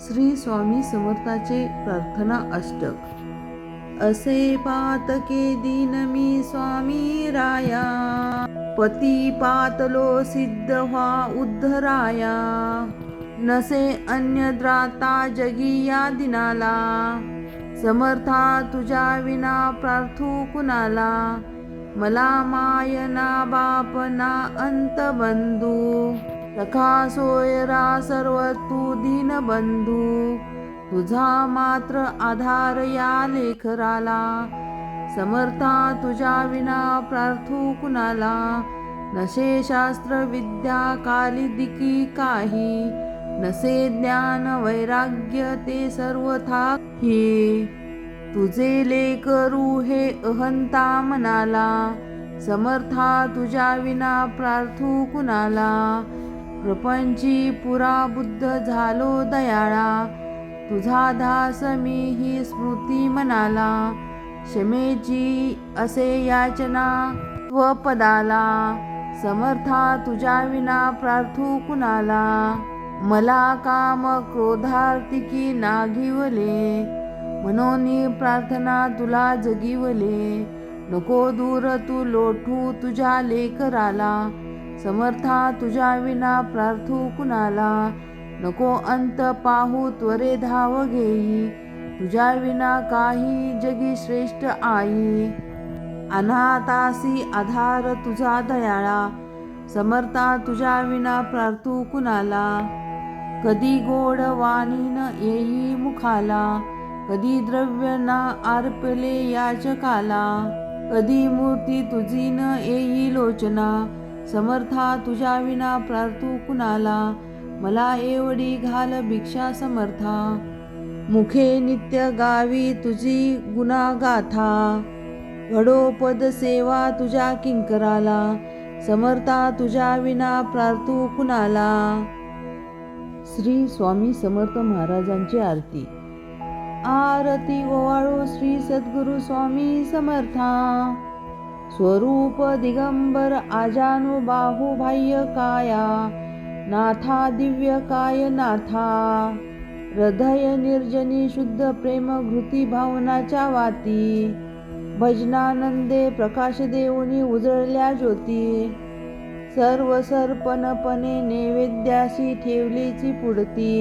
श्री स्वामी समर्थाचे प्रार्थना अष्टक। असे पातके दीन मी स्वामी राया, पती पातलो सिद्ध व्हा उद्धराया। नसे अन्य द्राता जगी या दिनाला, समर्था तुझ्या विना प्रार्थू कुणाला। मला माय ना बाप ना अंत बंधू, सखा सोयरा सर्व तू दीनबंधू। तुझा मात्र आधार या लेकराला, समर्था तुझ्या विना प्रार्थू कुणाला। नसे शास्त्र विद्या कालिदिकी काही, नसे ज्ञान वैराग्य ते सर्वथा ही। तुझे लेकरू हे अहंता मनाला, समर्था तुझ्या विना प्रार्थू कुणाला। प्रपंची पुरा बुद्ध झालो दयाळा, तुझा दास मी ही स्मृती मनाला। क्षमेची असे याचना स्वपदाला, समर्था तुझ्या विना प्रार्थू कुणाला। मला काम क्रोधार्तिकी नागिवले, म्हणून प्रार्थना तुला जगिवले। नको दूर तू लोटू तुझ्या लेकराला, समर्था तुझ्या विना प्रार्थू कुणाला। नको अंत पाहू त्वरे धाव घेई, तुझ्या विना काही जगी श्रेष्ठ आई। अनाथासी आधार तुझा दयाळा, समर्था तुझ्या विना प्रार्थू कुणाला। कधी गोड वाणी न येई मुखाला, कधी द्रव्य ना अर्पले याचकाला। कधी मूर्ती तुझी न येई लोचना, समर्था तुझ्या विना प्रार्थू कुणाला। मला एवढी घाल भिक्षा समर्था, मुखे नित्य गावी तुझी गुणागाथा। घडो पद सेवा तुझ्या किंकराला, समर्था तुझ्या विना प्रार्थू कुणाला। श्री स्वामी समर्थ महाराजांची आरती। आरती ओवाळो श्री सद्गुरु स्वामी समर्था। स्वरूप दिगंबर आजानुबाहु बाह्य काया, नाथा दिव्य काय नाथा। हृदय निर्जनी शुद्ध प्रेम घृती भावनाच्या वाती। भजनानंदे प्रकाश देऊनी उजळल्या ज्योती। सर्व सर्पणपणे नैवेद्याशी ठेवलीची पुढती।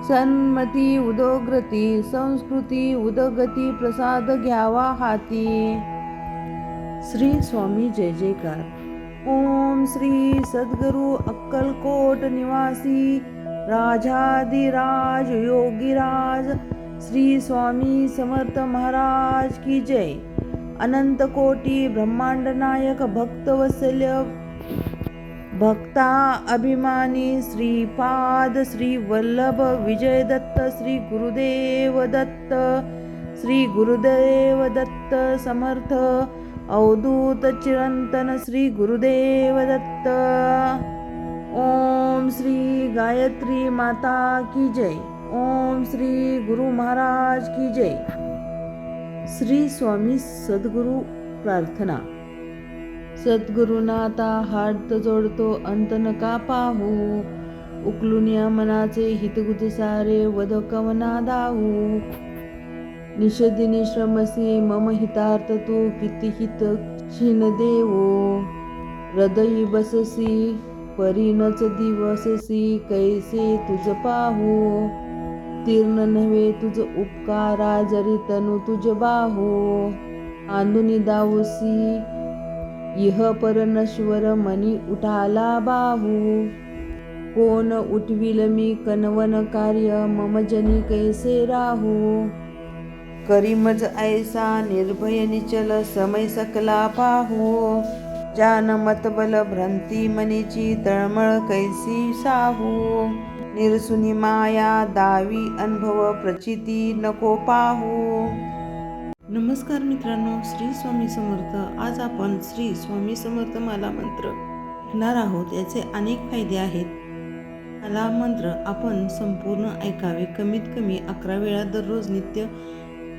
सन्मती उदोग्रती संस्कृती उदगती प्रसाद घ्यावा हाती। श्री स्वामी जय जयकार। ओम श्री सद्गुरु अक्कलकोट निवासी राजाधिराज योगीराज श्री स्वामी समर्थ महाराज की जय। अनंत कोटी ब्रह्मांड नायक भक्तवत्सल भक्ता अभिमानी श्रीपाद श्री वल्लभ विजय दत्त श्री गुरुदेव दत्त, श्री गुरुदेव दत्त समर्थ अवधूत चिरंतन श्री गुरुदेव दत्त। ओम श्री गायत्री माता की जय। ओम श्री गुरु महाराज की जय। श्री स्वामी सद्गुरु प्रार्थना। सद्गुरुनाथा हात जोडतो अंत नका पाहू, उकलून या मनाचे हितगुज सारे वद कवना दाहू। निषदिनी श्रमसी मम हितार्थ तू किती हित क्षीण देवो। हृदयी बससी परीनच दिवससी कैसे तुझ पाहू। तीर्ण नव्हे तुझ उपकारा जरी तनु तुझ बाहू। आंदुनी दावसी इह पर नश्वर मनी उठाला बाहू। कोण उठविल मी कनवन कार्य मम जनी कैसे राहू। करीमज ऐसा निर्भय निचल समय सकला पाहू। जान मतबल भ्रंती मनीची तळमळ कैसी साहू। निरसुनी माया दावी अनुभव प्रचिती नको पाहू। नमस्कार मित्रांनो, श्री स्वामी समर्थ। आज आपण श्री स्वामी समर्थ माला मंत्र ऐकणार आहोत। याचे अनेक फायदे आहेत। माला मंत्र आपण संपूर्ण ऐकावे। कमीत कमी 11 वेळा दररोज नित्य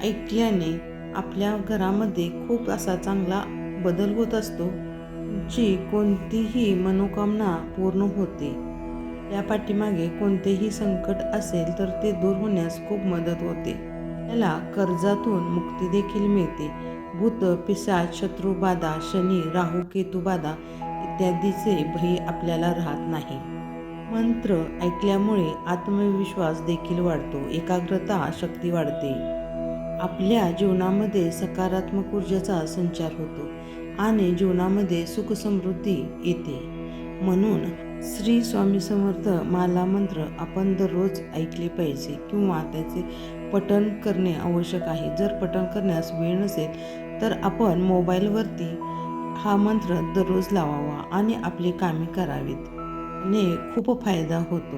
ऐकल्याने आपल्या घरामध्ये खूप असा चांगला बदल होत असतो। तुमची कोणतीही मनोकामना पूर्ण होते। या पाठीमागे कोणतेही संकट असेल तर ते दूर होण्यास खूप मदत होते. याला कर्जातून मुक्ती देखील मिळते. भूत, पिशाच, शत्रू बाधा, शनी, राहू, केतू बाधा इत्यादीचे भय आपल्याला राहत नाही. मंत्र ऐकल्यामुळे आत्मविश्वास देखील वाढतो, एकाग्रता शक्ती वाढते. आपल्या जीवनामध्ये सकारात्मक ऊर्जेचा संचार होतो आणि जीवनामध्ये सुख समृद्धी येते. म्हणून श्री स्वामी समर्थ माला मंत्र आपण दररोज ऐकले पाहिजे किंवा त्याचे पठण करणे आवश्यक आहे. जर पठण करण्यास वेळ नसेल तर आपण मोबाईलवरती हा मंत्र दररोज लावावा आणि आपली कामे करावीत. ने खूप फायदा होतो.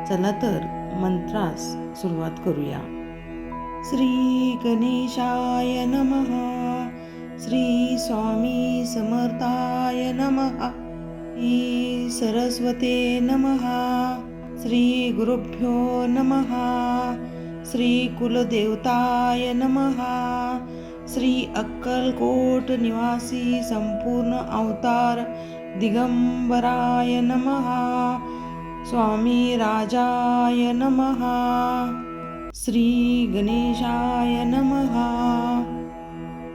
चला तर मंत्रास सुरुवात करूया. श्री गणेशाय नमः. श्री स्वामी समर्थाय नमः. श्री सरस्वते नमः. श्री गुरुभ्यो नमः. श्री कुलदेवताय नमः. श्री अक्कलकोट निवासी संपूर्ण अवतार दिगंबराय नमः. स्वामी राजाय नमः. श्री गणेशाय नमः.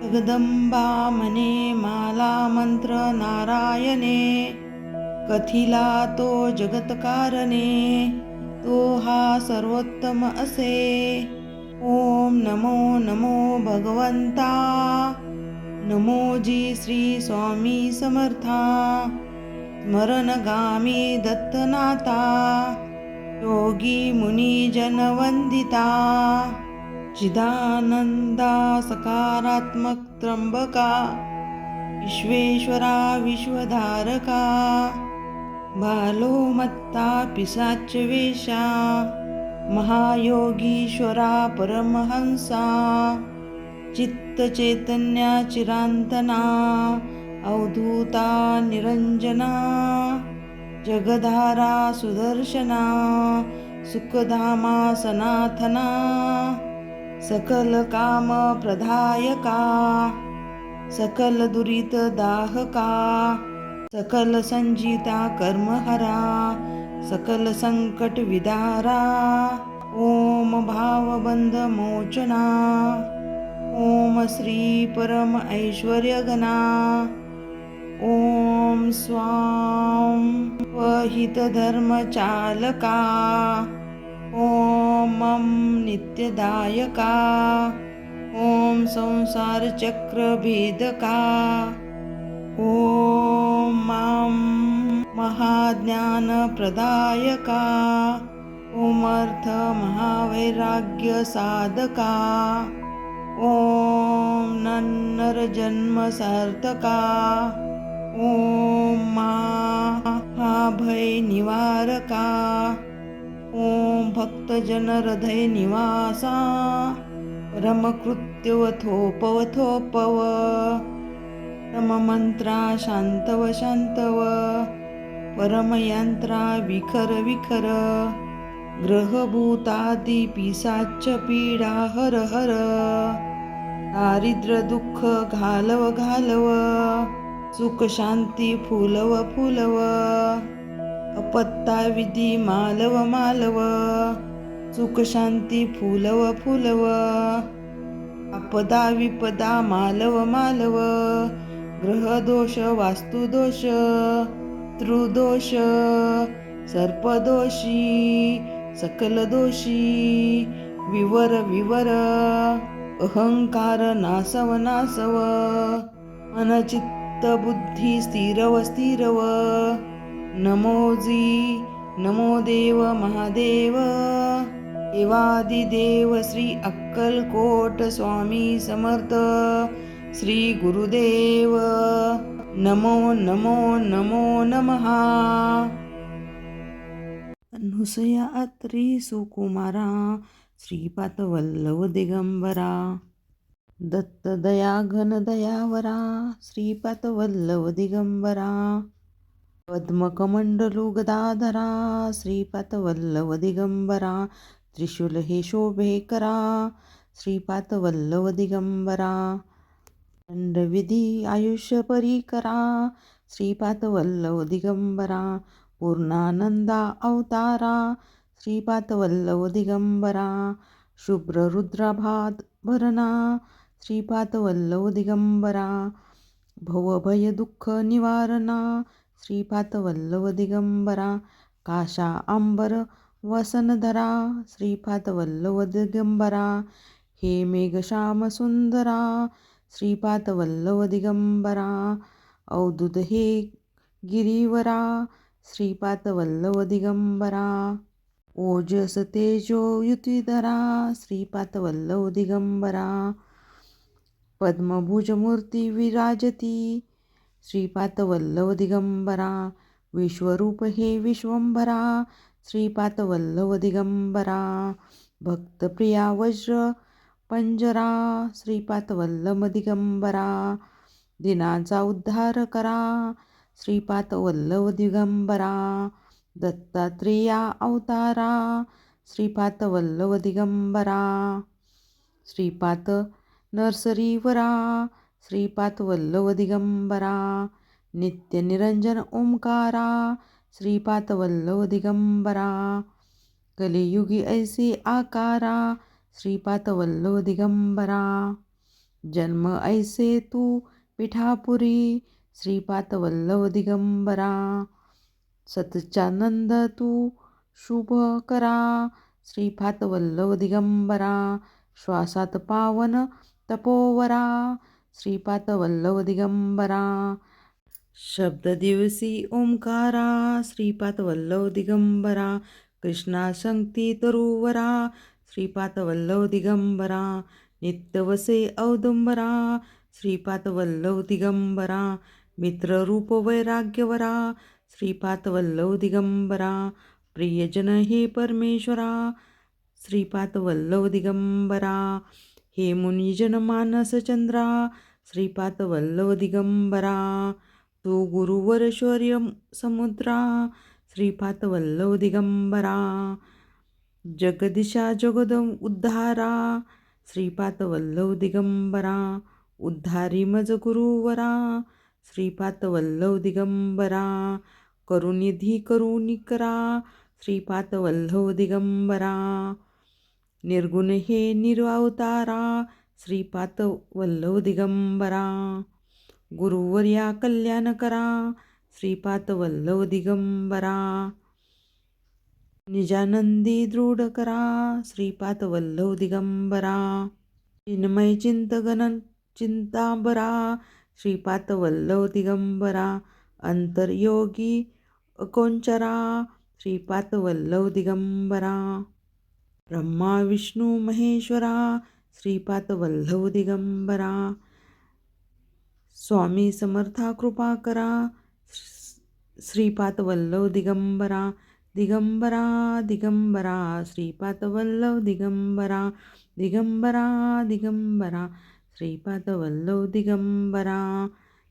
जगदंबा म्हणे माला मंत्र नारायणे, कथिला तो जगतकारणे, तो हा सर्वोत्तम असे. ओम नमो नमो भगवंता. नमोजी श्री स्वामी समर्था. स्मरणगामी दत्तनाथा. योगी मुनी जनवंदिता. चिदानंदा सकारात्मक त्र्यंबका. विश्वेश्वरा विश्वधारका. बालो मत्ता पिशाच वेशा. महायोगीश्वरा परमहंसा. चित्त चैतन्या चिरांतना. अवधूता निरंजना. जगधारा सुदर्शना. सुखधामा सनाथना. सकल काम प्रदायका. सकल दुरित दाहका. सकल संजिता कर्महरा. सकल संकट विदारा. ओम भावबंध मोचना. ओम श्री परम ऐश्वर्यगणा. ओम स्वाम वहित धर्मचालका. ओम मम नित्यदायका. ओम संसार चक्र भेदका. ओम माम महाज्ञान प्रदायका. ओम अर्थ महावैराग्य साधका. ओम नन्नर जन्म सार्थका. ओम महाभय निवारका. ओम भक्तजन हृदय निवासा. परमकृत्य वथोपव. परममंत्रा शांतव शांतव. परमयंत्रा विखर विखर. ग्रहभूतादि पिशाच पीडा हर हर. दारिद्र्य दुःख घालव घालव. सुख शांती फुलव फुलव. अपत्ता विधी मालव मालव. सुख शांती फुलव फुलव. आपदा विपदा मालव मालव. ग्रहदोष वास्तुदोष. त्रुदोष सर्पदोषी. सकल दोषी विवर विवर. अहंकार नासव नासव. मनचित्त बुद्धी स्थिरव स्थिरव. नमोजी नमो देव महादेव. देवादिदेव श्री अक्कलकोट स्वामी समर्थ. श्री गुरुदेव नमो नमो नमो नमः. अनुसया अत्री सुकुमारा. श्रीपाद वल्लभ दिगंबरा. दत्त दया घन दयावरा. श्रीपाद वल्लभ दिगंबरा. पद्मकमंडलू गदाधरा. श्रीपाद वल्लभ दिगंबरा. त्रिशूल हे शोभे करा. श्रीपाद वल्लभ दिगंबरा. दंडविधी आयुष्य परी करा. श्रीपाद वल्लभ दिगंबरा. पूर्णानंदा अवतारा श्रीपादवल्लभ दिगंबरा शुभ्ररुद्राभात भरणा श्रीपादवल्लभ दिगंबरा भवभय दुःख निवारणा श्रीपादवल्लभ दिगंबरा काशा अंबर वसनधरा श्रीपादवल्लभ दिगंबरा हे मेघश्याम सुंदरा श्रीपादवल्लभ दिगंबरा अवधूत हे गिरीवरा श्रीपादवल्लभ दिगंबरा ओजस तेजो युतिधरा श्रीपादवल्लभ दिगंबरा पद्मभुज मूर्ती विराजती श्रीपादवल्लभ दिगंबरा विश्वरूप हे विश्वंभरा श्रीपादवल्लभ दिगंबरा भक्तप्रिया वज्र पंजरा श्रीपादवल्लभ दिगंबरा दिनाचा उद्धार करा श्रीपादवल्लभ दिगंबरा दत्तात्रेया अवतारा श्रीपादवल्लभ दिगंबरा श्रीपाद नरसरीवरा श्रीपादवल्लभ दिगंबरा नित्य निरंजन ओंकारा श्रीपादवल्लभ दिगंबरा कलियुगी ऐसे आकारा श्रीपादवल्लभ दिगंबरा जन्म ऐसे तू पिठापुरी श्रीपादवल्लभ दिगंबरा सतचानंद तू शुभ करा श्रीपादवल्लभ दिगंबरा श्वासात पावन तपोवरा श्रीपादवल्लभ दिगंबरा शब्द दिवसी ओंकारा श्रीपादवल्लभ दिगंबरा कृष्णा शक्ती तरुवरा श्रीपादवल्लभ दिगंबरा नित्यवसे औदुंबरा श्रीपादवल्लभ दिगंबरा मित्ररूप वैराग्यवरा श्रीपादवल्लभ दिगंबरा प्रियजन हे परमेश्वरा श्रीपादवल्लभ दिगंबरा हे मुनिजन मानसचंद्रा श्रीपादवल्लभ दिगंबरा तू गुरुवर शौर्य समुद्रा श्रीपादवल्लभ दिगंबरा जगदिशा जगद उद्धारा श्रीपादवल्लभ दिगंबरा उद्धारी मज गुरुवरा श्रीपादवल्लभ दिगंबरा करुनिधी करुणिकरा श्रीपादवल्लभ दिगंबरा निर्गुण हे निरवतारा श्रीपादवल्लभ दिगंबरा गुरुवर्या कल्याण करा श्रीपादवल्लभ दिगंबरा निजानंदी दृढ करा श्रीपादवल्लभ दिगंबरा चिन्मय चिंतगण चिंतांबरा श्रीपादवल्लभ दिगंबरा अंतर्योगी अकोंचरा श्रीपादवल्लभ दिगंबरा ब्रह्मा विष्णू महेश्वरा श्रीपादवल्लभ दिगंबरा स्वामी समर्था कृपा करा श्रीपादवल्लभ दिगंबरा दिगंबरा दिगंबरा श्रीपादवल्लभ दिगंबरा दिगंबरा दिगंबरा श्रीपादवल्लभ दिगंबरा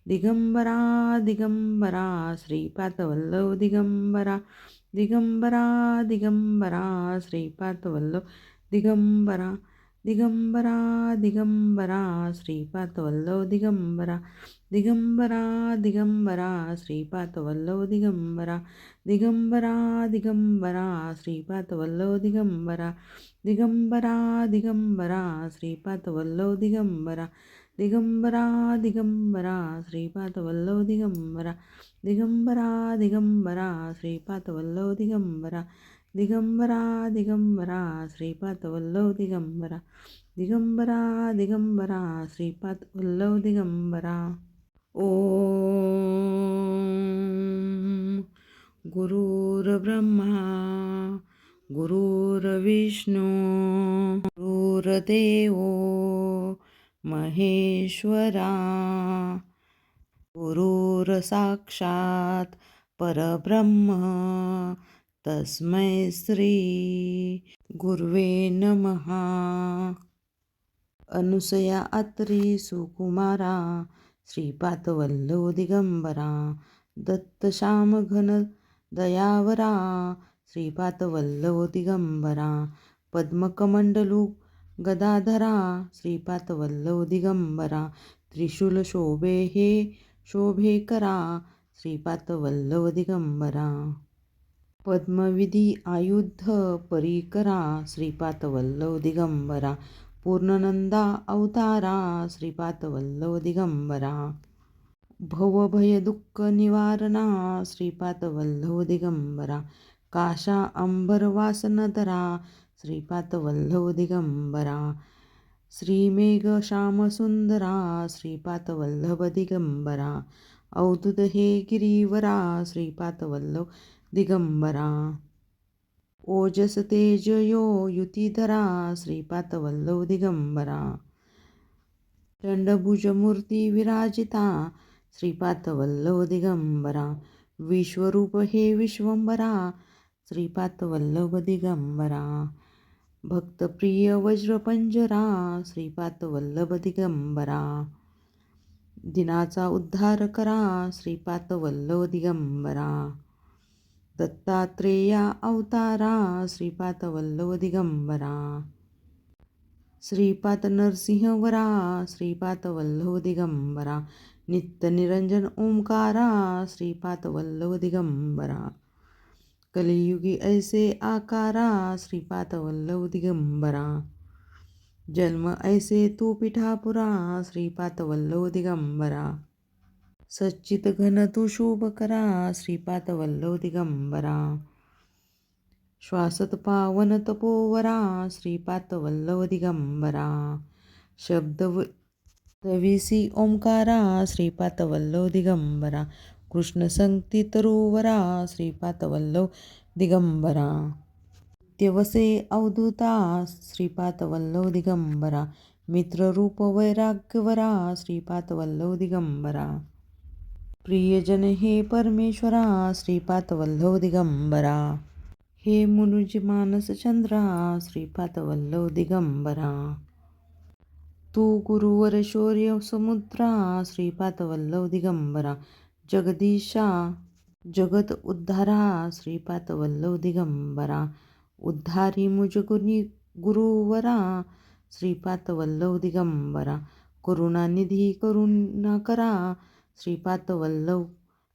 दिगंबरा दिगंबरा श्रीपादवल्लभ दिगंबरा दिगंबरा दिगंबरा श्रीपादवल्लभ दिगंबरा दिगंबरा दिगंबरा श्रीपादवल्लभ दिगंबरा दिगंबरा दिगंबरा श्रीपादवल्लभ दिगंबरा दिगंबरा दिगंबरा श्रीपादवल्लभ दिगंबरा दिगंबरा दिगंबरा श्रीपादवल्लभ दिगंबरा दिगंबरा दिगंबरा श्रीपादवल्लभ दिगंबरा दिगंबरा दिगंबरा श्रीपादवल्लभ दिगंबरा दिगंबरा दिगंबरा श्रीपादवल्लभ दिगंबरा दिगंबरा दिगंबरा श्रीपादवल्लभ दिगंबरा ओम गुरुर्ब्रह्मा गुरुर्विष्णू गुरुर्देव महेश्वरा गुरुर्साक्षात् परब्रह्म तस्मै श्री गुरुवे नमः अनुसया अत्री सुकुमारा श्रीपादवल्लभ दिगंबरा दत्तश्याम घन दयावरा श्रीपादवल्लभ दिगंबरा पद्मकमंडलू गदाधरा श्रीपादवल्लभ दिगंबरा त्रिशूल शोभे हे शोभे करा श्रीपादवल्लभ दिगंबरा पद्मविधी आयुध परिकरा श्रीपाद वल्लभ दिगंबरा पूर्णनंदा अवतारा श्रीपाद वल्लभ दिगंबरा भवभय दुःख निवारणा श्रीपाद वल्लभ दिगंबरा काशा अंबर वासनधरा श्रीपाद वल्लभ दिगंबरा श्रीमेघ श्यामसुंदरा श्रीपाद वल्लभ दिगंबरा अवधूत हे गिरीवरा श्रीपाद वल्लभ दिगंबरा ओजस तेज यो युतिधरा श्रीपाद वल्लभ दिगंबरा दंडभुज मूर्ती विराजिता श्रीपाद वल्लभ दिगंबरा विश्वरूप हे विश्वंभरा श्रीपाद वल्लभ दिगंबरा भक्तप्रिय वज्रपंजरा श्रीपाद वल्लभ दिगंबरा दिनाचा उद्धार करा श्रीपाद वल्लभ दिगंबरा दत्तात्रेया अवतारा श्रीपाद वल्लभ दिगंबरा श्रीपाद नरसिंहवरा श्रीपाद वल्लभ दिगंबरा नित्य निरंजन ओंकारा श्रीपाद वल्लभ दिगंबरा कलियुगी ऐसे आकारा श्रीपाद वल्लभ दिगंबरा जन्म ऐसे तू पिठापुरा श्रीपाद वल्लभ दिगंबरा सच्चित घन तू शुभ करा श्रीपाद वल्लभ दिगंबरा श्वासत पावन तपोवरा श्रीपाद वल्लभ दिगंबरा शब्द तविसी ओंकारा श्रीपाद वल्लभ दिगंबरा कृष्ण संगती तरुवरा श्रीपाद वल्लभ दिगंबरा नित्यवसे अवधूता श्रीपाद वल्लभ दिगंबरा मित्ररूप वैराग्यवरा श्रीपाद वल्लभ दिगंबरा प्रियजन हे परमेश्वरा श्रीपाद वल्लभ दिगंबरा हे मुनुज मानस चंद्रा श्रीपाद वल्लभ दिगंबरा तू गुरुवर शौर्य समुद्रा श्रीपाद वल्लभ दिगंबरा जगदीशा जगत उद्धारा श्रीपाद वल्लभ दिगंबरा उद्धारी मुझ गुरुवरा श्रीपाद वल्लभ दिगंबरा करुणानिधी करुणा करा श्रीपाद वल्लभ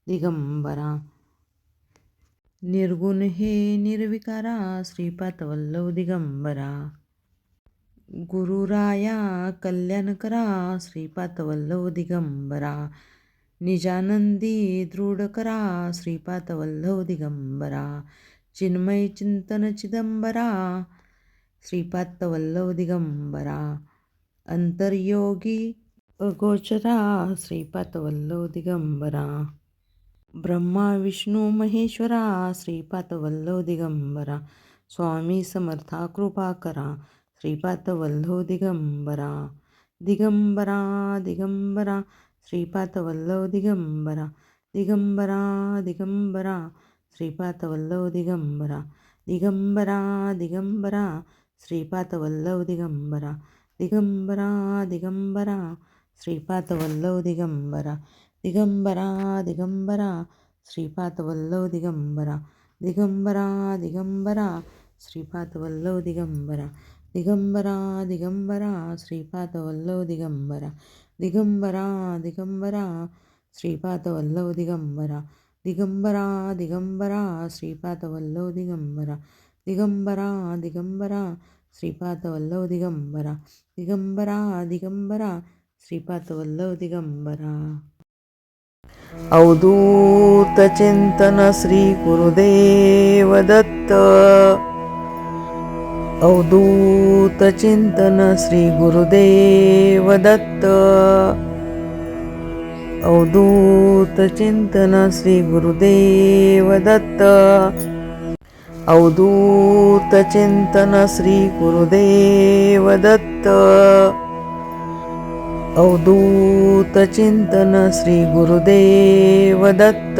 दिगंबरा निर्गुण हे निर्विकारा श्रीपाद वल्लभ दिगंबरा गुरुराया कल्याण करा श्रीपाद वल्लभ दिगंबरा निजानंदी दृढ करा श्रीपाद वल्लभ दिगंबरा चिन्मय चिंतन चिदंबरा श्रीपाद वल्लभ दिगंबरा अंतर्योगी अगोचरा श्रीपाद वल्लभ दिगंबरा ब्रह्मा विष्णू महेश्वरा श्रीपाद वल्लभ दिगंबरा स्वामी समर्था कृपा करा श्रीपाद वल्लभ दिगंबरा दिगंबरा दिगंबरा श्रीपाद वल्लभ दिगंबरा दिगंबरा दिगंबरा श्रीपाद वल्लभ दिगंबरा दिगंबरा दिगंबरा श्रीपाद वल्लभ दिगंबरा दिगंबरा दिगंबरा श्रीपाद वल्लभ दिगंबरा दिगंबरा दिगंबरा श्रीपाद वल्लभ दिगंबरा दिगंबरा दिगंबरा श्रीपाद वल्लभ दिगंबरा दिगंबरा दिगंबरा श्रीपाद वल्लभ दिगंबरा दिगंबरा दिगंबरा श्रीपाद वल्लभ दिगंबरा दिगंबरा दिगंबरा श्रीपाद वल्लभ दिगंबरा दिगंबरा दिगंबरा श्रीपाद वल्लभ दिगंबरा दिगंबरा दिगंबरा श्रीपाद वल्लभ दिगंबरा अवधूत चिंतन श्री गुरुदेव दत्त अवधूत चिंतन श्री गुरुदेव दत्त अवधूत चिंतन श्री गुरुदेव दत्त अवधूत चिंतन श्री गुरुदेव दत्त अवधूत चिंतन श्री गुरुदेव दत्त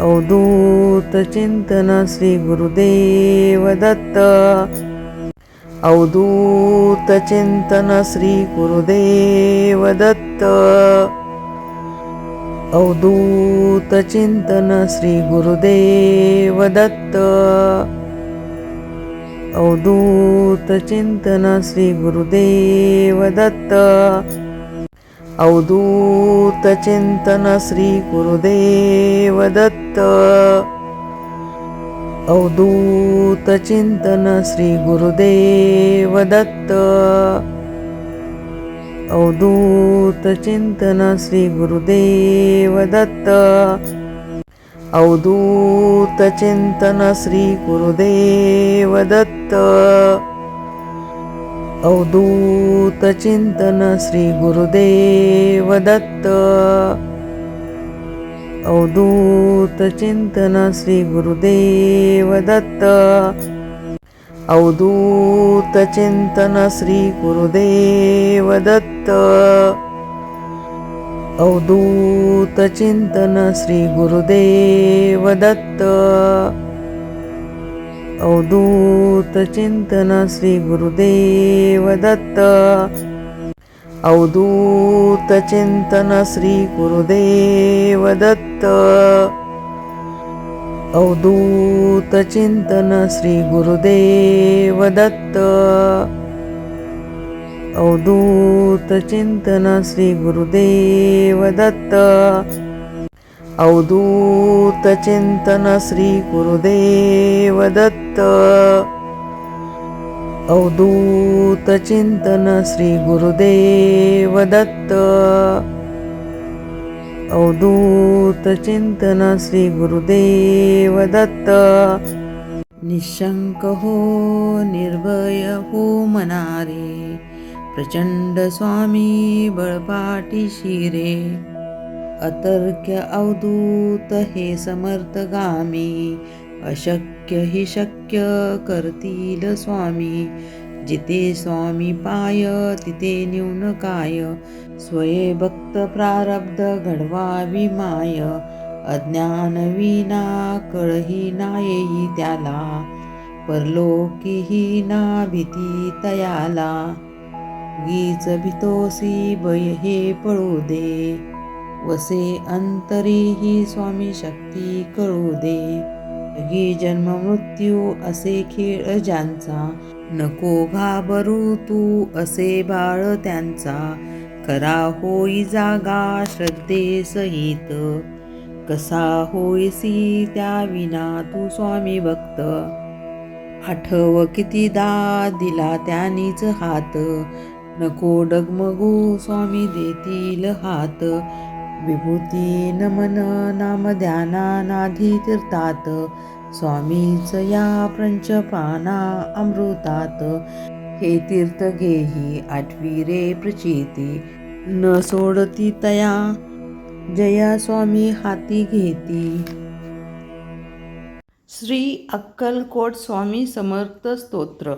अवधूत चिंतन श्री गुरुदेव दत्त अवधूत चिंतन श्री गुरुदेव दत्त अवधूत चिंतन श्री गुरुदेव दत्त अवधूत चिंतन श्री गुरुदेव दत्त अवधूत चिंतन श्री गुरुदेव दत्त अवधूत चिंतन श्री गुरुदेव दत्त. अवधूत चिंतन श्री गुरुदेव दत्त. अवधूत चिंतन श्री गुरुदेव दत्त. अवधूत चिंतन श्री गुरुदेव दत्त. अवधूत चिंतन श्री गुरुदेव दत्त. अवधूत चिंतन श्री गुरुदेव दत्त. अवधूत चिंतन श्री गुरुदेव दत्त. अवधूत चिंतन श्री गुरुदेव दत्त. अवधूत चिंतन श्री गुरुदेव दत्त. अवधूत चिंतन श्री गुरुदेव दत्त. अवधूत चिंतन श्री गुरुदेव दत्त. अवधूत चिंतन श्री गुरुदेव दत्त. अवधूत चिंतन श्री गुरुदेव दत्त. अवधूत चिंतन श्री गुरुदेव दत्त. निशंक हो निर्भय हो मनारे, प्रचंड स्वामी बळपाठीशी रे. अतर्क्य अवधूत हे समर्थगामी, अशक्य हि शक्य करतील स्वामी. जिथे स्वामी पाय तिथे न्यून काय, स्वये भक्त प्रारब्ध घडवावी माय. अज्ञान विना कळही ना येई त्याला, परलोकीही ना भीती तयाला. गीच भितोसी भय हे पळू दे, वसे अंतरी ही स्वामी शक्ती कळू दे. जगी जन्म मृत्यू असे खेळ ज्यांचा, नको घाबरू तू असे बाळ त्यांचा. खरा होई जागा श्रद्धे सहित, कसा होईसी त्या विना तू स्वामी भक्त. आठव कितीदा दिला त्यानीच हात, नको डगमगू स्वामी देतील हात. विभूती नमन नाम ध्याना नाधी तीर्थात, स्वामीच या पंचप्राणा अमृतात. हे तीर्थ घेही आठवी रे प्रचिती, न सोडती तया जया स्वामी हाती घेती. श्री अक्कलकोट स्वामी समर्थ स्तोत्र.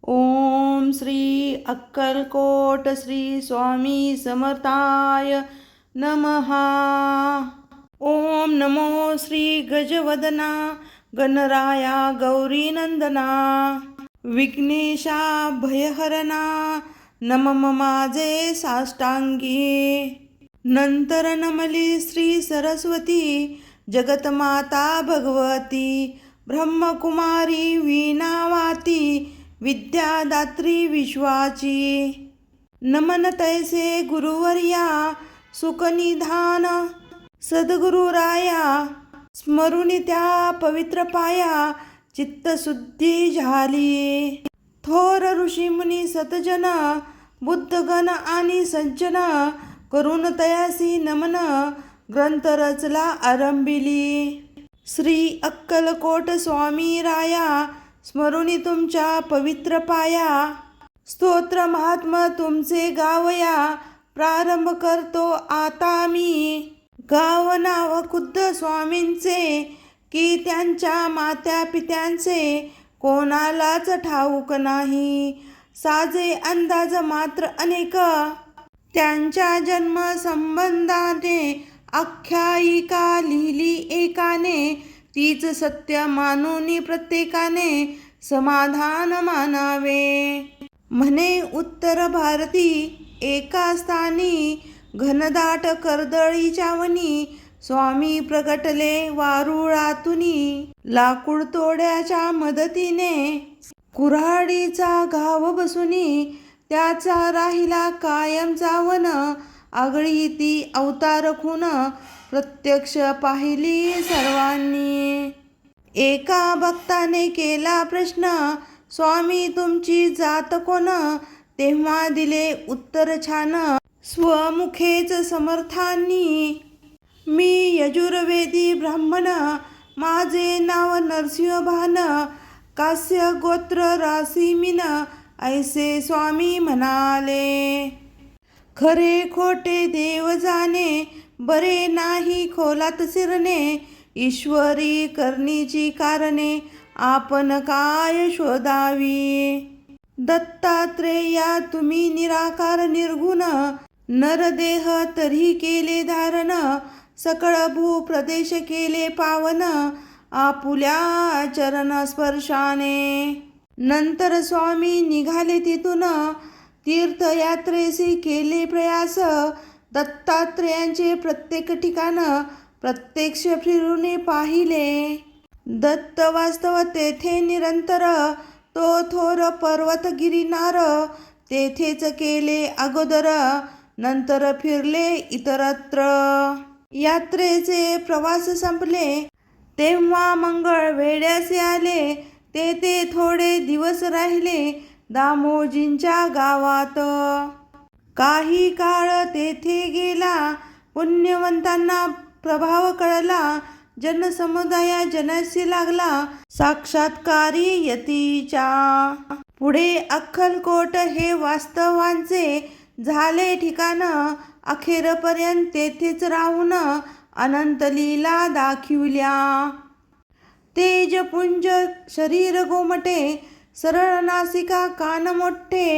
ओम श्री अक्कलकोट श्री स्वामी समर्थाय नमः. ओम नमो श्री गजवदना गणराया गौरीनंदना, विघ्नेशा भयहरणा नमः माझे साष्टांगी. नंतर नमली श्री सरस्वती जगतमाता भगवती, ब्रह्मकुमारी वीणावाती विद्यादात्री विश्वाची. नमन तैसे गुरुवर्या सुखनिधान सद्गुरुराया, स्मरुनी त्या पवित्र पाया चित्तशुद्धी झाली. थोर ऋषीमुनी सतजन बुद्धगण आणि सज्जन, करून तयासी नमन ग्रंथ रचला आरंभिली. श्री अक्कलकोट स्वामी राया, स्मरुनी तुमच्या पवित्र पाया. स्तोत्र महात्मा तुमचे गावया, प्रारंभ करतो आता मी. गाव नाव खुद्द स्वामींचे, की त्यांच्या मात्या पित्यांचे कोणालाच ठाऊक नाही. साजे अंदाज मात्र अनेक, त्यांच्या जन्म संबंधाने आख्यायिका लिहिली एकाने. तीच सत्य मानूनी प्रत्येकाने समाधान मानावे. म्हणे उत्तर भारती एका स्थानी, घनदाट कर्दळीच्या वनी. स्वामी प्रगटले वारुळातुनी, लाकूड तोड्याच्या मदतीने. कुऱ्हाडीचा घाव बसुनी, त्याचा राहिला कायमचा वन. आगळी ती अवतार खून, प्रत्यक्ष पाहिली सर्वांनी. एका भक्ताने केला प्रश्न, स्वामी तुमची जात कोण? तेव्हा दिले उत्तर छान, स्वमुखेच समर्थांनी, मी यजुर्वेदी ब्राह्मण, माझे नाव नरसिंह भान, कास्य गोत्र रासी मीन, ऐसे स्वामी म्हणाले. खरे खोटे देव जाणे, बरे नाही खोलात शिरणे, ईश्वरी करणीची कारणे, आपण काय शोधावी. दत्तात्रेया तुम्ही निराकार निर्गुण, नरदेह तरी केले धारण, सकळ भूप्रदेश केले पावन, आपुल्या चरण स्पर्शाने. नंतर स्वामी निघाले तिथून, तीर्थयात्रेसी केले प्रयास, दत्तात्रेयांचे प्रत्येक ठिकाण प्रत्यक्ष फिरून पाहिले. दत्त वास्तव तेथे निरंतर, तो थोर पर्वत गिरिनार, तेथेच केले अगोदर, नंतर फिरले इतरत्र. यात्रेचे प्रवास संपले, तेव्हा मंगळ वेड्यासे आले, तेथे थोडे दिवस राहिले दामोजींच्या गावात. काही काळ तेथे गेला, पुण्यवंतांना प्रभाव कळला, जनसमुदाया जनसी लागला, साक्षात्कारी यतीच्या. पुढे अक्कलकोट हे वास्तवांचे झाले ठिकाण, अखेरपर्यंत तेथेच राहून अनंत लीला दाखविल्या. तेजपुंज शरीर गोमटे, सरळ नासिका कान मोठे,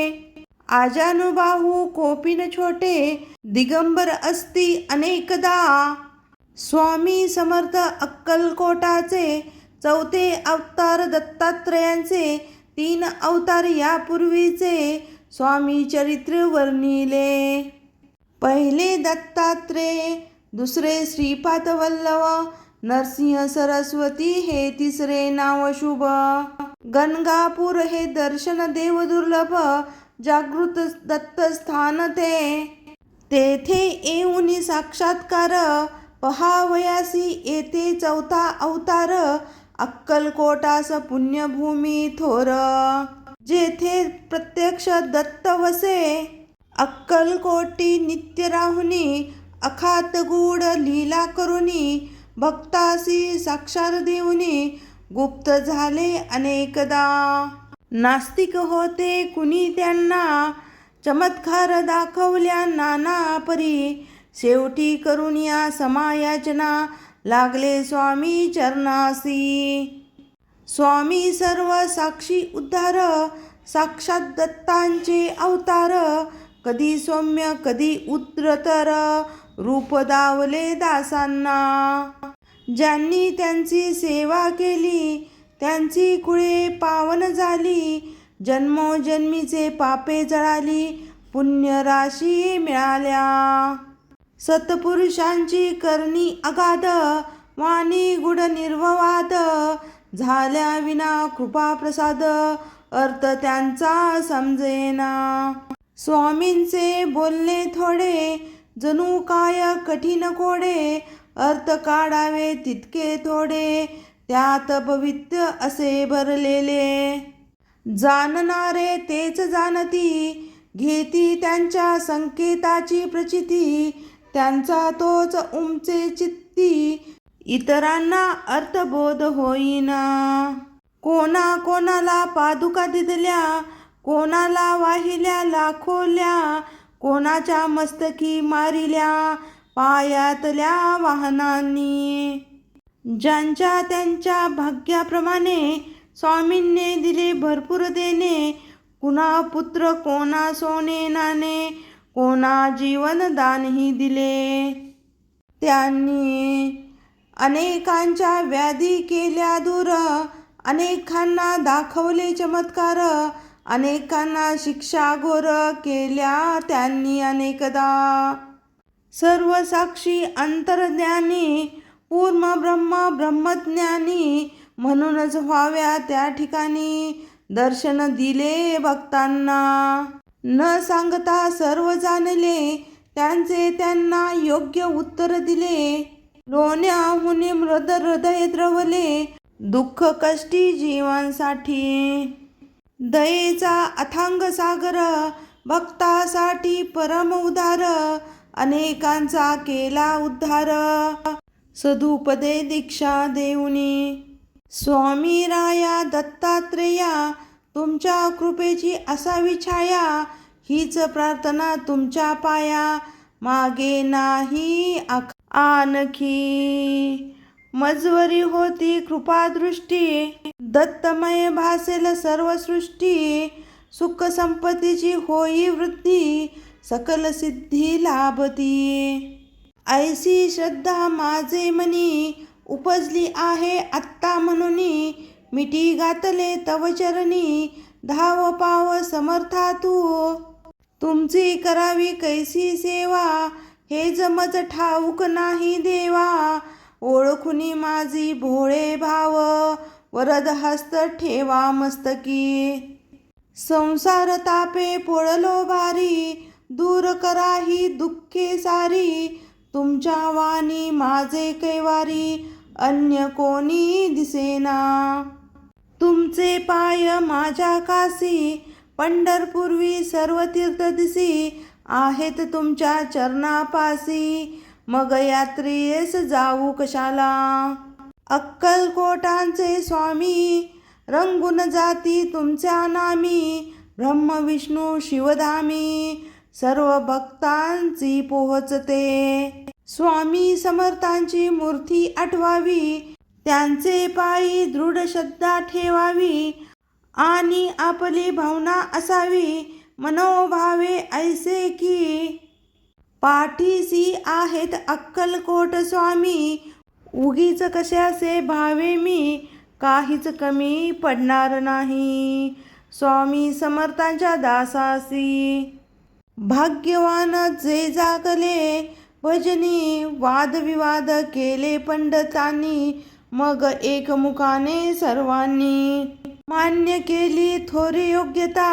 आजानुबाहू कोपिन छोटे, दिगंबर असती अनेकदा. स्वामी समर्थ अक्कलकोटाचे चौथे अवतार दत्तात्रेयांचे, 3 अवतार यापूर्वीचे स्वामी चरित्र वर्णिले. पहिले दत्तात्रेय, दुसरे श्रीपाद वल्लभ, नरसिंह सरस्वती हे तिसरे नाव शुभ. गणगापूर हे दर्शन देव दुर्लभ, जागृत दत्तस्थान ते. तेथे येऊन साक्षात्कार पहावयासी, येथे चौथा अवतार अक्कलकोटास पुण्यभूमी थोर, जेथे प्रत्यक्ष दत्त वसे. अक्कलकोटी नित्य राहुनी, अखात गूढ लीला करुनी, भक्तासी साक्षात देऊनी, गुप्त झाले अनेकदा. नास्तिक होते कुणी त्यांना, चमत्कार दाखवल्या नाना परी, शेवटी करून या समायाचना, लागले स्वामी चरणासी. स्वामी सर्व साक्षी उद्धार, साक्षात दत्तांचे अवतार, कधी सौम्य कधी उद्रतर, रूप दावले दासांना. ज्यांनी त्यांची सेवा केली, त्यांची कुळे पावन झाली, जन्मोजन्मीचे पापे जळाली, पुण्यराशी मिळाल्या. सत्पुरुषांची करणी अगाध, वाणी गुढ निर्ववाद, झाल्या विना कृपा प्रसाद, अर्थ त्यांचा समजेना. स्वामींचे बोलणे थोडे, जणू काय कठीण कोडे, अर्थ काढावे तितके थोडे, त्यात भवित्य असे भरलेले. जाणणारे तेच जाणती, घेती त्यांच्या संकेताची प्रचिती, त्यांचा तोच उमचे चित्ती, इतरांना अर्थबोध होईना. कोणा कोणाला पादुका दिदल्या, कोणाला वाहिल्या लाखोल्या, कोणाच्या मस्तकी मारिल्या पायातल्या वाहनांनी. ज्यांच्या त्यांच्या भाग्याप्रमाणे स्वामींनी दिले भरपूर देणे, कुणा पुत्र कोणा सोने नाणे, कोणा जीवन दानही दिले. त्यांनी अनेकांच्या व्याधी केल्या दूर, अनेकांना दाखवले चमत्कार, अनेकांना शिक्षा घोर केल्या त्यांनी अनेकदा. सर्व साक्षी अंतर्ज्ञानी, पूर्ण ब्रह्म ब्रह्मज्ञानी, म्हणूनच व्हाव्या त्या ठिकाणी दर्शन दिले भक्तांना. न सांगता सर्व जाणले, त्यांचे त्यांना योग्य उत्तर दिले. लोण्याहुनी मृद हृदय द्रवले, दुःख कष्टी जीवांसाठी, दयेचा अथांग सागर भक्तासाठी परम उदार, अनेकांचा केला उद्धार, सदुपदे दीक्षा देऊनी. स्वामी राया दत्तात्रेया, तुमच्या कृपेची असावी छाया, हीच प्रार्थना तुमच्या पाया, मागे नाही आणखी. मजवरी होती कृपादृष्टी, दत्तमय भासेल सर्व सृष्टी, सुख संपत्तीची होई वृद्धी, सकल सिद्धी लाभती. ऐसी श्रद्धा माझे मनी, उपजली आहे आत्ता म्हणूनी, मिठी घातले तव चरणी, धाव पाव समर्था तू. तुमची करावी कैसी सेवा, हे जमज ठाऊक नाही देवा, ओळखुनी माझी भोळे भाव, वरद हस्त ठेवा मस्तकी. संसार तापे पोळलो भारी, दूर करा ही दुःखे सारी, तुमच्या वाणी माझे कैवारी, अन्य कोणी दिसेना. तुमचे पाय माझ्या कासी, पंढरपूर्वी सर्व तीर्थ दिसी, आहेत तुमच्या चरणापासी, मग यात्रेस जाऊ कशाला. अक्कलकोटांचे स्वामी, रंगून जाती तुमच्या नामी, ब्रह्म विष्णू शिवधामी, सर्व भक्तांची पोहोचते. स्वामी समर्थांची मूर्ती आठवावी, त्यांचे पायी दृढ श्रद्धा ठेवावी, आणि आपली भावना असावी, मनोभावे ऐसे की. पाठीसी आहेत अक्कलकोट स्वामी, उगीच कशाचे भावे मी, काहीच कमी पडणार नाही स्वामी समर्थांच्या दासासी. भाग्यवान जे जागले भजनी, वादविवाद केले पंडितांनी, मग एकमुखाने सर्वांनी, मान्य केली थोरी योग्यता,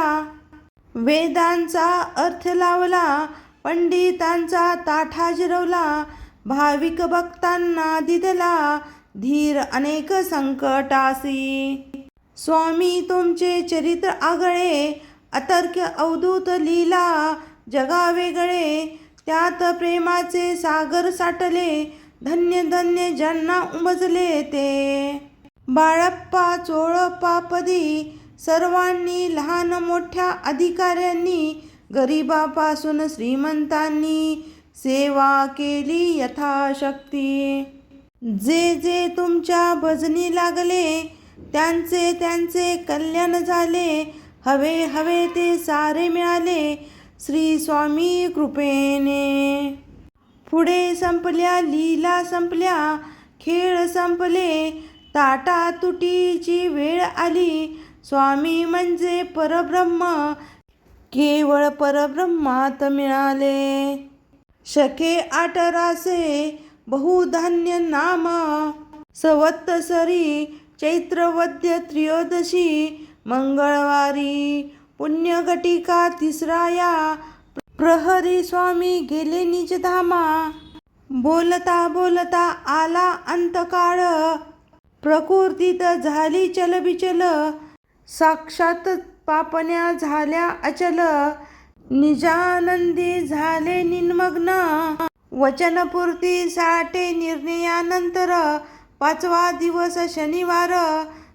वेदांचा अर्थ लावला, पंडितांचा ताठा जिरवला, भाविक भक्तांना दिदला धीर अनेक संकटासी. स्वामी तुमचे चरित्र आगळे, अतर्क्य अवधूत लीला, जगा वेगळे, त्यात प्रेमाचे सागर साठले, धन्य धन्य ज्यांना उमजले ते. बाळप्पा चोळप्पा पदी, सर्वांनी लहान मोठ्या अधिकाऱ्यांनी, गरिबापासून श्रीमंतांनी, सेवा केली यथाशक्ती. जे जे तुमच्या भजनी लागले, त्यांचे त्यांचे कल्याण झाले, हवे हवे ते सारे मिळाले श्री स्वामी कृपेने. पुढे संपल्या लीला संपल्या, खेळ संपले, ताटा तुटीची वेळ आली, स्वामी म्हणजे परब्रह्म, केवळ परब्रह्मात मिळाले. शके 8 रासे बहुधान्य नाम, संवत्सरी चैत्रवद्य त्रयोदशी, मंगळवारी पुण्यघटिका 3 प्रहरी स्वामी गेले निजधामा. बोलता बोलता आला अंतकाळ, प्रकृतीत झाली चलबिचल, साक्षात पापण्या झाल्या अचल, निजानंदी झाले निमग्न. वचनपूर्ती साठे निर्णयानंतर, 5वा दिवस शनिवार,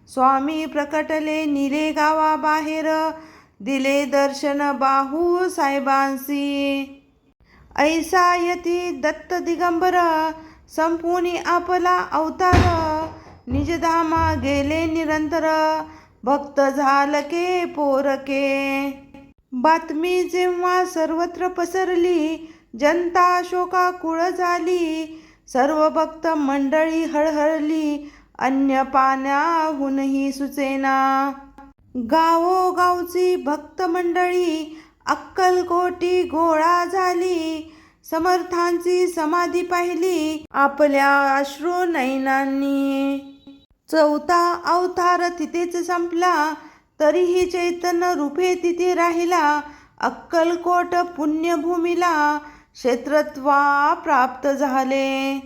स्वामी प्रकटले निले गावाबाहेर, दिले दर्शन बाहू साहेबांसी. ऐसा यती दत्त दिगंबर, संपुनी आपला अवतार, निजधामा गेले निरंतर, भक्त झालके पोरके. बातमी जेव्हा सर्वत्र पसरली, जनता शोकाकुळ झाली, सर्व भक्त मंडळी हळहळली, अन्न पाण्याहूनही सुचेना. गावोगावची भक्त मंडळी अक्कलकोटी गोळा झाली, समर्थांची समाधी पाहिली आपल्या अश्रू नयनांनी. 4था अवतार तिथेच संपला, तरीही चैतन्य रूपे तिथे राहिला, अक्कलकोट पुण्यभूमीला क्षेत्रत्वा प्राप्त झाले.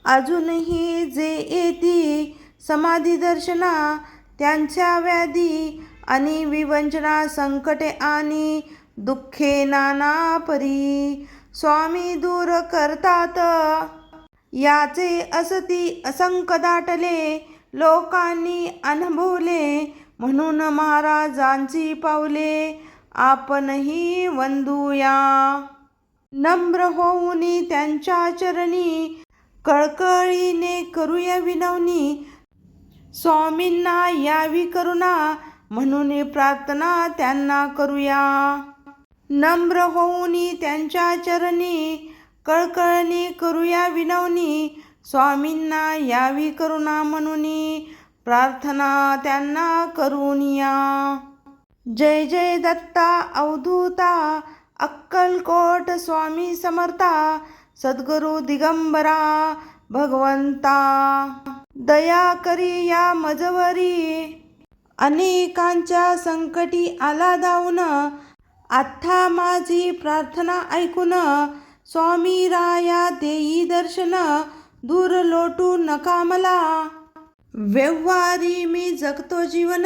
अजूनही जे येती समाधी दर्शना त्यांच्या व्याधी आणि विवंचना संकटे आणि दुःखे नाना परी स्वामी दूर करतात. याचे असती असंक दाटले लोकांनी अनुभवले म्हणून महाराजांची पावले आपणही वंदूया. नम्र होऊन त्यांच्या चरणी कळकळीने करूया विनवणी स्वामींना यावी करुणा म्हणून प्रार्थना त्यांना करूया. नम्र होऊन त्यांच्या चरणी कळकळीने करूया विनवणी स्वामींना यावी करुणा म्हणून प्रार्थना त्यांना करूनिया. जय जय दत्ता अवधूता अक्कलकोट स्वामी समर्था सद्गुरु दिगंबरा भगवंता. दया करी या मजवरी अनेकांच्या संकटी आला धावून आता माझी प्रार्थना ऐकून स्वामी राया देई दर्शन दूर लोटू नका मला. व्यवहारी मी जगतो जीवन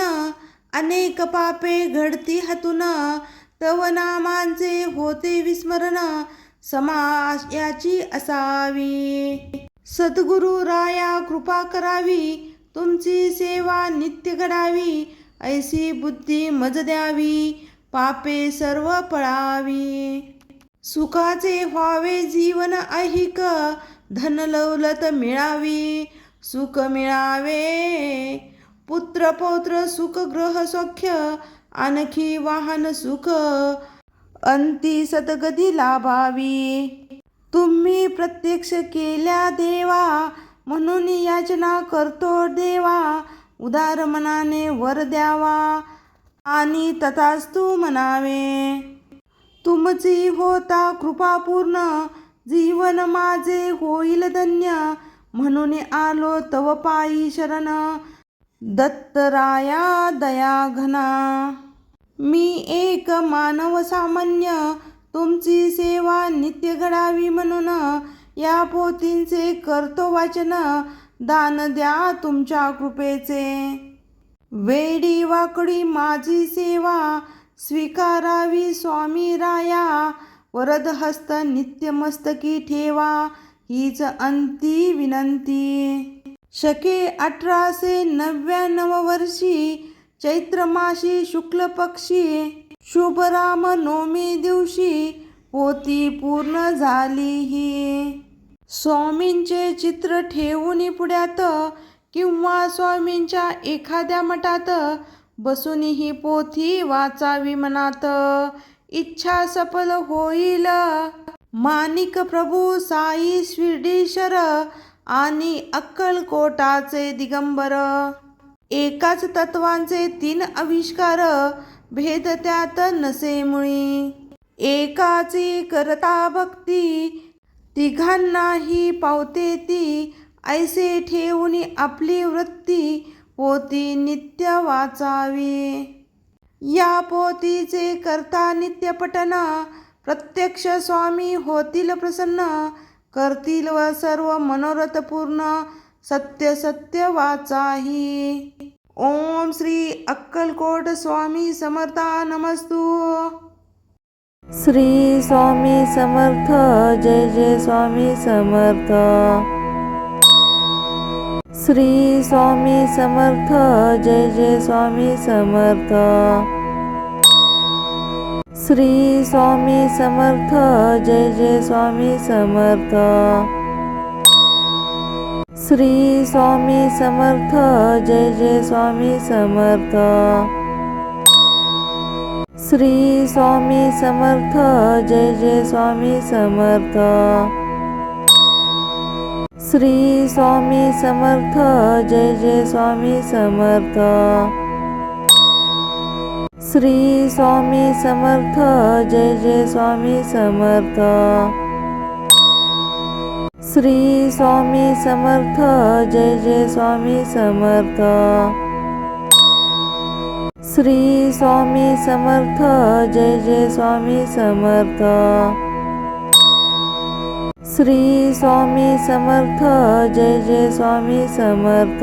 अनेक पापे घडती हातून तव नामांचे होते विस्मरण समायाची असावी. सद्गुरु राया कृपा करावी तुमची सेवा नित्य घडावी ऐसी बुद्धी मज द्यावी पापे सर्व पळावी. सुखाचे व्हावे जीवन ऐहिक धन लौलत मिळावी सुख मिळावे पुत्र पौत्र सुख ग्रह सौख्य आणखी वाहन सुख अंती सद्गती लाभावी. तुम्ही प्रत्यक्ष केल्या देवा म्हणून याचना करतो देवा उदार मनाने वर द्यावा आणि तथास्तु म्हणावे. तुमची होता कृपा पूर्ण जीवन माझे होईल धन्य म्हणून आलो तव पायी शरण दत्तराया दया घना. मी एक मानव सामान्य तुमची सेवा नित्य घडावी म्हणून या पोथींचे करतो वाचन दान द्या तुमच्या कृपेचे. वेडी वाकडी माझी सेवा स्वीकारावी स्वामी राया वरद हस्त नित्य मस्तकी ठेवा हीच अंती विनंती. शके 1899 वर्षी चैत्र मासी शुक्ल पक्षी शुभ राम नवमी दिवशी पोथी पूर्ण झाली ही. स्वामींचे चित्र ठेवून पुढ्यात किंवा स्वामींच्या एखाद्या मठात बसून ही पोथी वाचावी मनात इच्छा सफल होईल. माणिक प्रभू साई शिर्डीश्वर आणि अक्कलकोटाचे दिगंबर एकाच तत्वांचे 3 आविष्कार भेद त्यात नसे मुळी. एकाची करता भक्ती तिघांनाही पावते ती ऐसे ठेवून आपली वृत्ती पोथी नित्य वाचावी. या पोथीचे करता नित्य पठन प्रत्यक्ष स्वामी होतील प्रसन्न करतील व सर्व मनोरथ पूर्ण सत्य सत्य वाचाही. ओम श्री अक्कलकोट स्वामी समर्था नमस्तु. श्री स्वामी समर्थ. जय जय स्वामी समर्थ. श्री स्वामी समर्थ. जय जय स्वामी समर्थ. श्री स्वामी समर्थ. जय जय स्वामी समर्थ. श्री स्वामी समर्थ. जय जय स्वामी समर्थ. श्री स्वामी समर्थ. जय जय स्वामी समर्थ. श्री स्वामी समर्थ. जय जय स्वामी समर्थ. श्री स्वामी समर्थ. जय जय स्वामी समर्थ. श्री स्वामी समर्थ. जय जय स्वामी समर्थ. श्री स्वामी समर्थ. जय जय स्वामी समर्थ. श्री स्वामी समर्थ. जय जय स्वामी समर्थ.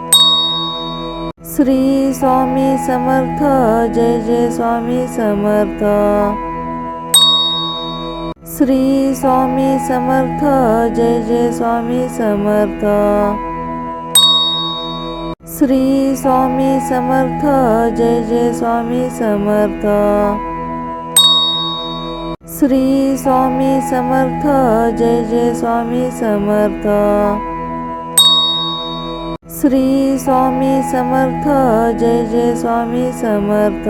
श्री स्वामी समर्थ जय जय स्वामी समर्थ. श्री स्वामी समर्थ जय जय स्वामी समर्थ. श्री स्वामी समर्थ जय जय स्वामी समर्थ. श्री स्वामी समर्थ जय जय स्वामी समर्थ. श्री स्वामी समर्थ जय जय स्वामी समर्थ.